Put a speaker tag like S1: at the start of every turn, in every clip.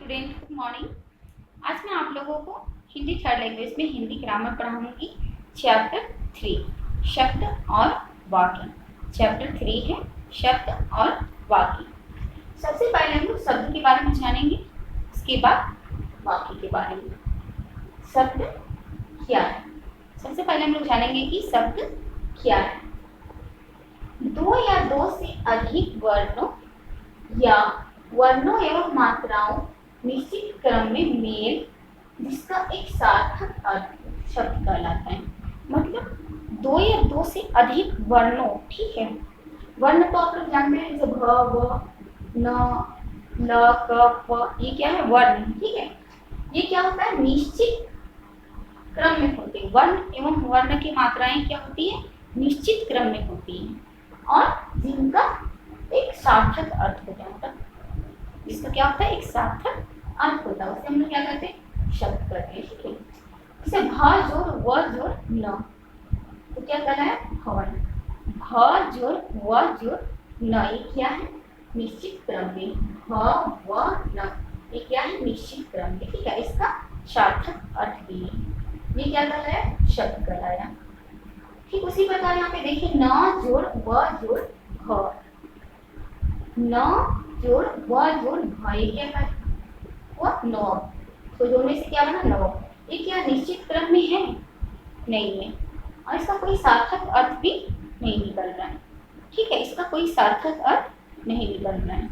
S1: Student, good morning. आज मैं आप लोगों को हिंदी थर्ड लैंग्वेज में हिंदी ग्रामर पढ़ाऊंगी। चैप्टर 3 शब्द और वाक्य। चैप्टर 3 है शब्द और वाक्य। सबसे पहले हम लोग शब्द के बारे में जानेंगे, उसके बाद वाक्य के बारे में। शब्द क्या है? सबसे पहले हम लोग जानेंगे कि शब्द क्या है। दो या दो से अधिक वर्णों या वर्णों एवं मात्राओं निश्चित क्रम में मेल जिसका एक सार्थक अर्थ शब्द कहलाता है। मतलब दो या दो से अधिक वर्णों, ठीक है। वर्ण तो आप लोग जानते हैं, जैसे भ, व, न, ल, क, प, ये क्या है? वर्ण, ठीक है। ये क्या होता है? निश्चित क्रम में होते हैं। वर्ण एवं वर्ण की मात्राएं क्या होती है? निश्चित क्रम में होती है और जिनका एक सार्थक अर्थ होता है। मतलब जिसका क्या होता है? एक सार्थक अर्थ होता है। उसे हम लोग क्या करते हैं? शब्द करते हैं, ठीक है। जैसे भ जोड़ व जोड़ न, तो क्या कर रहा है? वर्ण। भ जोड़ व जोड़ न, ये क्या है? निश्चित क्रम में। भ व न, ये क्या है? निश्चित क्रम में, ठीक है। इसका सार्थक अर्थ भी है। ये क्या कर रहा है? शब्द कर रहा है। ठीक उसी प्रकार यहाँ पे देखिए, न जोड़ व जोड़ भ, न जोड़ व जोड़ भ, ये क्या है? वो नौ। तो दोनों से क्या बना? नौ। ये क्या निश्चित क्रम में है? नहीं है। और इसका कोई सार्थक अर्थ भी नहीं निकल रहा है, ठीक है। इसका कोई सार्थक अर्थ नहीं निकल रहा है,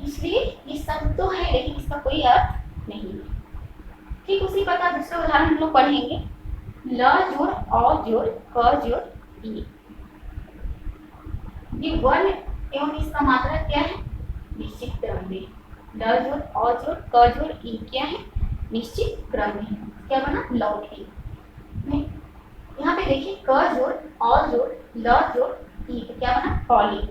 S1: इसलिए ये शब्द तो है लेकिन इसका कोई अर्थ नहीं है। ठीक उसी प्रकार दूसरा उदाहरण हम लोग पढ़ेंगे। ल जोड़ औ जोड़ क जोड़ ई, ये वर्ण एवं इसका मात्रा क्या है? निश्चित क्रम में। ल जोड़ औ जोड़ क जोड़ ई क्या है? निश्चित क्रम में। क्या बना? लौठी। यहाँ पे देखिए, क जोड़ औ जोड़ ल जोड़ ई, तो क्या बना? कौली।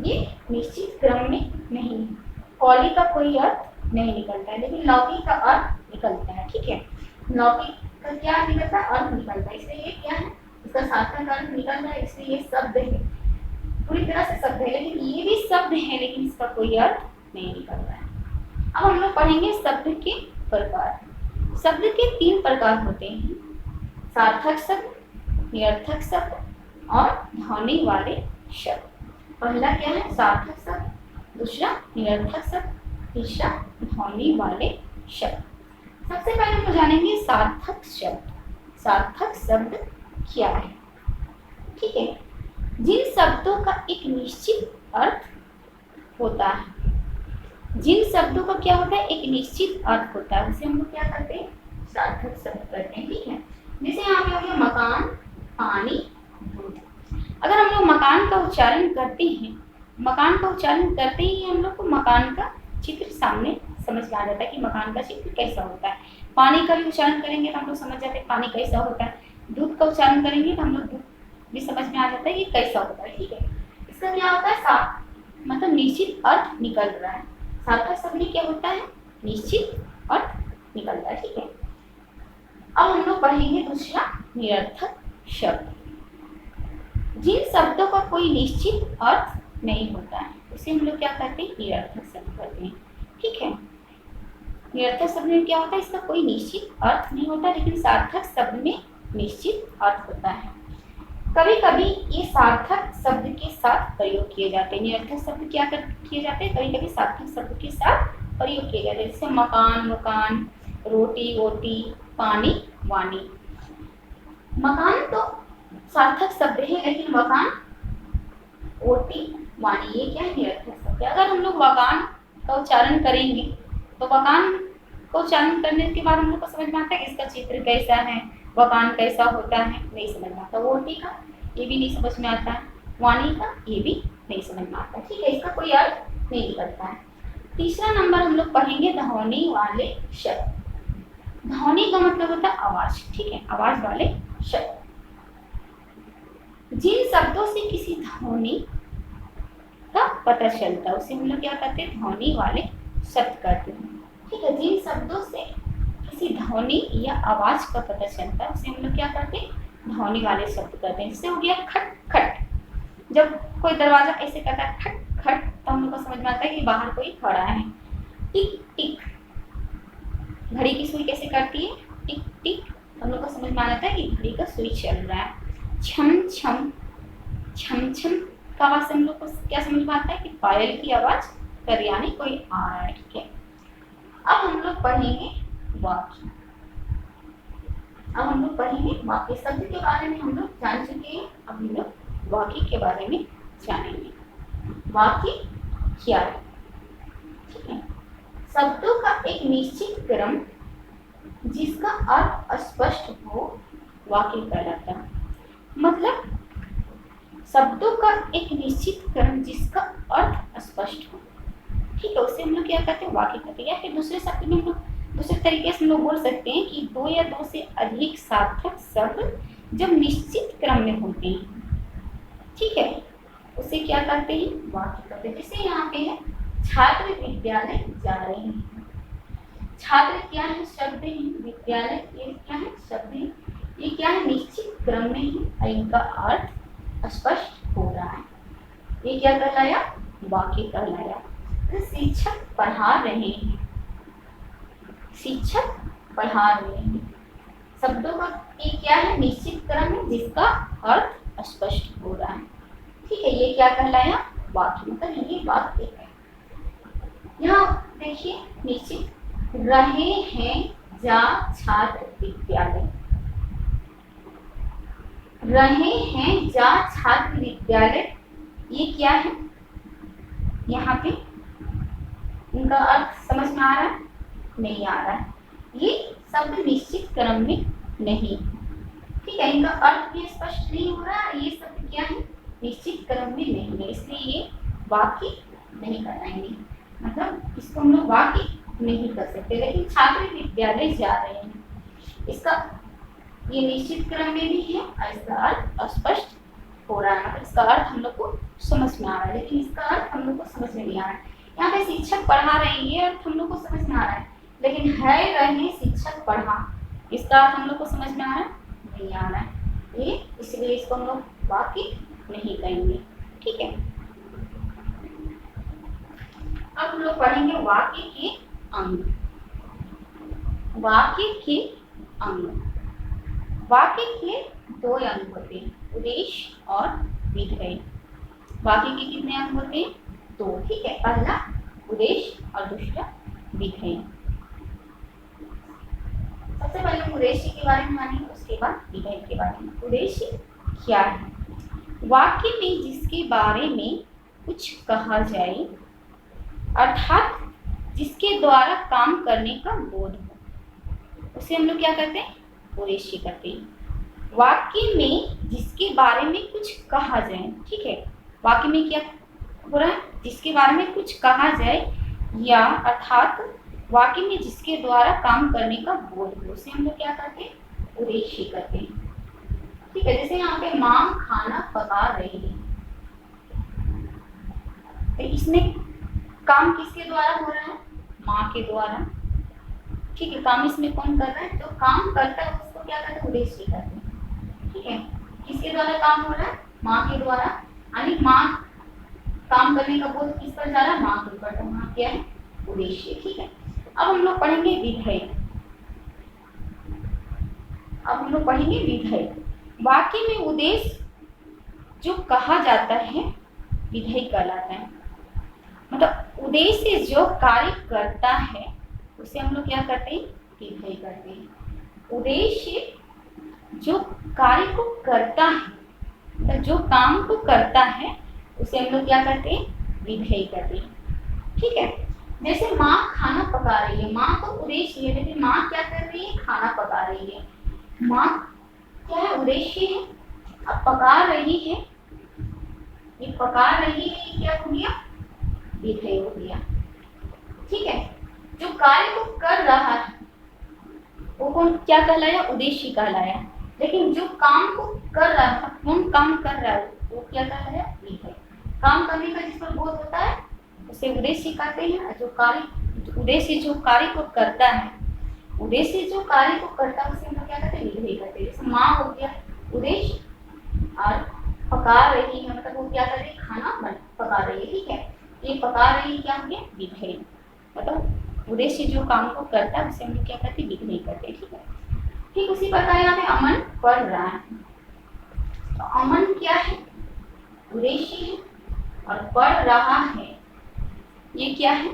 S1: ये निश्चित क्रम में नहीं है। कौली का कोई अर्थ नहीं निकलता है, लेकिन लौकी का अर्थ निकलता है, ठीक है। लौकी का क्या निकलता है? अर्थ निकलता है। इसलिए ये क्या है? इसका सार्थक अर्थ निकल रहा है, इसलिए ये शब्द है, पूरी तरह से शब्द है। लेकिन ये भी शब्द है लेकिन इसका कोई अर्थ नहीं निकल रहा है। अब हम लोग पढ़ेंगे शब्द के प्रकार। शब्द के 3 प्रकार होते हैं: सार्थक शब्द, निरर्थक शब्द और ध्वनि वाले शब्द। पहला क्या है? सार्थक शब्द, दूसरा निरर्थक शब्द, तीसरा ध्वनि वाले शब्द। सबसे पहले हम जानेंगे सार्थक शब्द। सार्थक शब्द क्या है? ठीक है, जिन शब्दों का एक निश्चित अर्थ होता है। जिन शब्दों का क्या होता है? एक निश्चित अर्थ होता है, उसे हम लोग क्या करते हैं? सार्थक शब्द करते हैं, ठीक है। जैसे यहाँ पे हो गया मकान, पानी, दूध। अगर हम लोग मकान का उच्चारण करते हैं, मकान का उच्चारण करते ही हम लोग को मकान का चित्र सामने समझ में आ जाता है कि मकान का चित्र कैसा होता है। पानी का भी उच्चारण करेंगे तो हम लोग समझ जाते हैं पानी कैसा होता है। दूध का उच्चारण करेंगे तो हम लोग दूध भी समझ में आ जाता है कि कैसा होता है, ठीक है। इसका क्या होता है? मतलब निश्चित अर्थ निकल रहा है। सार्थक शब्द में क्या होता है? निश्चित अर्थ निकलता है, ठीक है। अब हम लोग पढ़ेंगे दूसरा निरर्थक शब्द। जिन शब्दों का कोई निश्चित अर्थ नहीं होता है उसे हम लोग क्या करते हैं? निरर्थक शब्द करते हैं, ठीक है। निरर्थक शब्द में क्या होता है? इसका कोई निश्चित अर्थ नहीं होता, लेकिन सार्थक शब्द में निश्चित अर्थ होता है। कभी कभी ये सार्थक शब्द के साथ प्रयोग किए जाते हैं। निरर्थक शब्द क्या किए जाते हैं? कभी कभी सार्थक शब्द के साथ प्रयोग किए जाते हैं। जैसे मकान, मकान, रोटी, रोटी, पानी, वाणी। मकान तो सार्थक शब्द है, लेकिन मकान, रोटी, वाणी ये क्या है? निरर्थक शब्द है। अगर हम लोग मकान का उच्चारण करेंगे तो मकान को उच्चारण करने के बाद हम लोग को समझ में आता है कि इसका चित्र कैसा है, मकान कैसा होता है, नहीं समझ में आता। रोटी का ये भी नहीं समझ में आता है, वाणी का ये भी नहीं समझ में आता, ठीक है। इसका कोई अर्थ नहीं निकलता है। तीसरा नंबर हम लोग पढ़ेंगे ध्वनि वाले शब्द। ध्वनि का मतलब होता है आवाज, ठीक है, आवाज वाले शब्द। जिन शब्दों से किसी ध्वनि का पता चलता है उसे हम लोग क्या करते हैं? ध्वनि वाले शब्द करते हैं, ठीक है। जिन शब्दों से किसी ध्वनि या आवाज का पता चलता है उसे हम लोग क्या करते हैं? ध्वनि वाले शब्द करते हैं। जैसे हो गया खट खट, जब कोई दरवाजा ऐसे करता है खट खट तो हम लोग को समझ में आता है कि बाहर कोई खड़ा है। टिक टिक, घड़ी की सुई कैसे करती है, टिक टिक, हम लोग को समझ में आता है कि घड़ी का सुई चल रहा है। छम छम, छम छम का आवाज से हम लोग को क्या समझ में आता है कि पायल की आवाज कर यानी कोई आ रहा है। ठीक है, अब हम लोग पढ़ेंगे वाक्य। अब हम लोग पढ़ेंगे वाक्य। शब्द के बारे में हम लोग जान चुके हैं, अब हम लोग वाक्य के बारे में जानेंगे। वाक्य क्या है? ठीक है, शब्दों का एक निश्चित क्रम जिसका अर्थ स्पष्ट हो वाक्य कहलाता है। मतलब शब्दों का एक निश्चित क्रम जिसका अर्थ स्पष्ट हो, ठीक है, उसे हम लोग क्या कहते हैं, वाक्य कहते हैं। या फिर दूसरे शब्द में हम लोग दूसरे तरीके से हम लोग बोल सकते हैं कि दो या दो से अधिक सार्थक शब्द जब निश्चित क्रम में होते हैं, ठीक है, उसे क्या कहते हैं, वाक्य कहते हैं। जैसे यहाँ पे है, छात्र विद्यालय जा रहे हैं। छात्र क्या है, शब्द है, विद्यालय ये क्या है, शब्द है, ये क्या है, निश्चित क्रम में है और इनका अर्थ स्पष्ट हो रहा है। ये क्या कहलाया, वाक्य कहलाया। तो शिक्षक पढ़ा रहे हैं, शिक्षक पढ़ा रहे हैं, शब्दों का ये क्या है, निश्चित क्रम है जिसका अर्थ स्पष्ट हो रहा है। ठीक है, ये क्या कहलाया, वाक्य। मतलब ये वाक्य है। यहाँ देखिए, निश्चित रहे हैं जा छात्र विद्यालय, रहे हैं जा छात्र विद्यालय, ये क्या है, यहाँ पे इनका अर्थ समझ में आ रहा है, नहीं आ रहा है। ये शब्द निश्चित क्रम में नहीं, ठीक है, इनका अर्थ भी स्पष्ट नहीं हो रहा। ये शब्द क्या है, निश्चित क्रम में नहीं है, इसलिए ये वाक्य नहीं कहलाएंगे। मतलब इसको हम लोग वाक्य नहीं कर सकते। लेकिन छात्र विद्यालय जा रहे हैं, इसका ये निश्चित क्रम में भी है और इसका अर्थ स्पष्ट हो रहा है। मतलब इसका अर्थ हम लोग को समझ में आ रहा है, लेकिन इसका अर्थ हम लोग को समझ में नहीं आ रहा है। यहाँ पे शिक्षक पढ़ा रहे हैं, ये अर्थ हम लोग को समझ में आ रहा है, लेकिन है रहे शिक्षक पढ़ा, इसका अर्थ हम लोग को समझ में आ रहा है, नहीं आ रहा है। ये इसलिए इसको हम लोग वाक्य नहीं कहेंगे। ठीक है, अब हम लोग पढ़ेंगे वाक्य के अंग। वाक्य के अंग, वाक्य के दो अंग होते हैं, उद्देश्य और विधेय। वाक्य के कितने अंग होते हैं, दो। ठीक है, पहला उद्देश्य और दूसरा विधेय। सबसे पहले हम उद्देश्य के बारे में जानेंगे, उसके बाद विधेय के बारे में। उद्देश्य क्या है, वाक्य में जिसके बारे में कुछ कहा जाए, अर्थात जिसके द्वारा काम करने का बोध हो, उसे हम लोग क्या कहते हैं, उद्देश्य कहते हैं। वाक्य में जिसके बारे में कुछ कहा जाए, ठीक है, वाक्य में क्या हो रहा है, जिसके बारे में कुछ कहा जाए या अर्थात वाक्य में जिसके द्वारा काम करने का बोध हो, उसे हम लोग क्या कहते हैं, उद्देश्य कहते हैं। ठीक है, जैसे यहाँ पे माँ खाना पका रही है, तो इसमें काम किसके द्वारा हो रहा है, माँ के द्वारा। ठीक है, काम इसमें कौन कर रहा है, जो काम करता है उसको क्या कहते हैं, उद्देश्य कहते हैं। ठीक है, किसके द्वारा काम हो रहा है, माँ के द्वारा, यानी माँ काम करने का बोध किस पर जा रहा है, माँ के ऊपर, तो माँ क्या है, उद्देश्य। ठीक है, अब हम लोग पढ़ेंगे विधेय। अब हम लोग पढ़ेंगे विधेय। वाक्य में उद्देश्य जो कहा जाता है विधेय कहलाता है। मतलब उद्देश्य जो कार्य करता है उसे हम लोग क्या करते हैं, विधेय करते हैं। उद्देश्य जो कार्य को करता है, मतलब जो काम को करता है, उसे हम लोग क्या करते हैं, विधेय करते हैं। ठीक है, जैसे माँ खाना पका रही है, माँ को उद्देश्य है, लेकिन माँ क्या कर रही है, खाना पका रही है। माँ क्या है, उद्देश्य है, अब पका रही है, ये पका रही है, ये क्या हो गया, विधेय हो गया। ठीक है, जो कार्य को कर रहा है वो कौन क्या कहलाया, उद्देश्य कहलाया। लेकिन जो काम को कर रहा है, कौन काम कर रहा है, वो क्या कहलाया, विधेय। काम करने का जिस पर बोध होता है उसे उद्देश्य कहते हैं। जो कार्य, उद्देश्य जो कार्य को करता है, उद्देश्य जो कार्य को करता है उसे हम क्या कहते हैं, विधेय कहते हैं। जैसे माँ हो गया उद्देश्य, और पका रही है मतलब वो क्या कर रही है, खाना पका रही है। ठीक है, ये पका रही क्या हो गया, विधेय। मतलब उद्देश्य जो काम को करता है उसे हम लोग क्या कहते हैं, विधेय कहते हैं। ठीक है, ठीक उसी प्रकार यहाँ पे अमन पढ़ रहा है, तो अमन क्या है, उद्देश्य है, और पढ़ रहा है ये क्या है,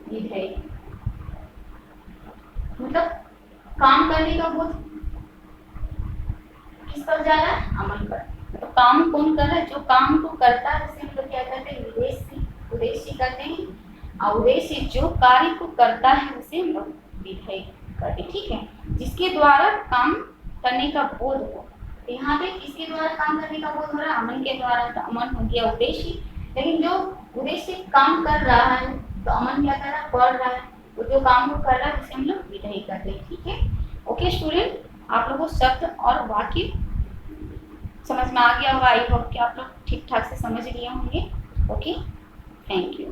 S1: विधेय। मतलब काम करने का बोध किस पर जा रहा है, अमन पर। तो काम कौन कर रहा है, जो काम को करता है उसे हम लोग क्या कहते हैं, उद्देश्य, उद्देश्य कहते हैं। और उद्देश्य जो कार्य को करता है उसे हम लोग विधेय कहते हैं। ठीक है, जिसके द्वारा काम करने का बोध हो। तो यहाँ पे किसके द्वारा काम करने का बोध हो रहा है, अमन के द्वारा। तो अमन हो गया उद्देश्य, लेकिन जो उद्देश्य काम कर रहा है तो अमन क्या कर रहा है, पढ़ रहा है। तो जो काम को कर रहा है उसे हम लोग विधेय कहते हैं। ठीक है, ओके स्टूडेंट, आप लोगों को शब्द और वाक्य समझ में आ गया होगा। आई होप कि आप लोग ठीक ठाक से समझ लिए होंगे। Okay, thank you.